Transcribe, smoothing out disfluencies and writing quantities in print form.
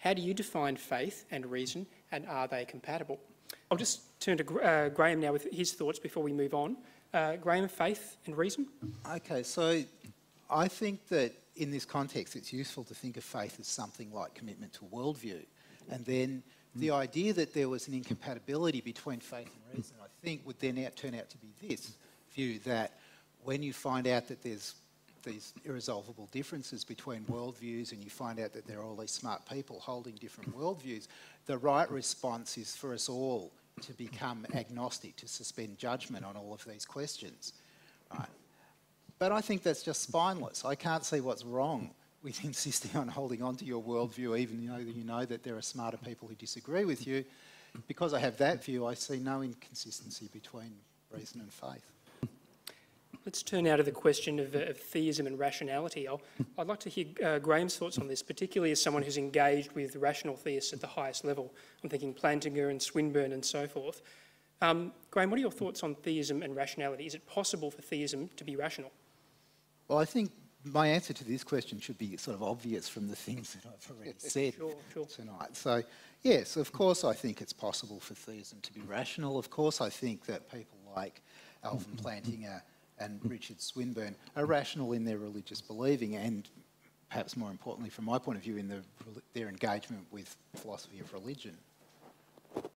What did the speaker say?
How do you define faith and reason, and are they compatible? I'll just turn to Graham now with his thoughts before we move on. Graham, faith and reason? Okay, so I think that in this context it's useful to think of faith as something like commitment to worldview. And then the idea that there was an incompatibility between faith and reason, I think, would then turn out to be this view, that when you find out that there's these irresolvable differences between worldviews and you find out that there are all these smart people holding different worldviews, the right response is for us all to become agnostic, to suspend judgment on all of these questions. Right? But I think that's just spineless. I can't see what's wrong with insisting on holding on to your worldview, even though you know that there are smarter people who disagree with you. Because I have that view, I see no inconsistency between reason and faith. Let's turn now to the question of theism and rationality. I'd like to hear Graham's thoughts on this, particularly as someone who's engaged with rational theists at the highest level. I'm thinking Plantinga and Swinburne and so forth. Graham, what are your thoughts on theism and rationality? Is it possible for theism to be rational? Well, I think my answer to this question should be sort of obvious from the things that I've already said tonight. So, yes, of course I think it's possible for theism to be rational. Of course I think that people like Alvin Plantinga and Richard Swinburne are rational in their religious believing and, perhaps more importantly from my point of view, in their engagement with philosophy of religion.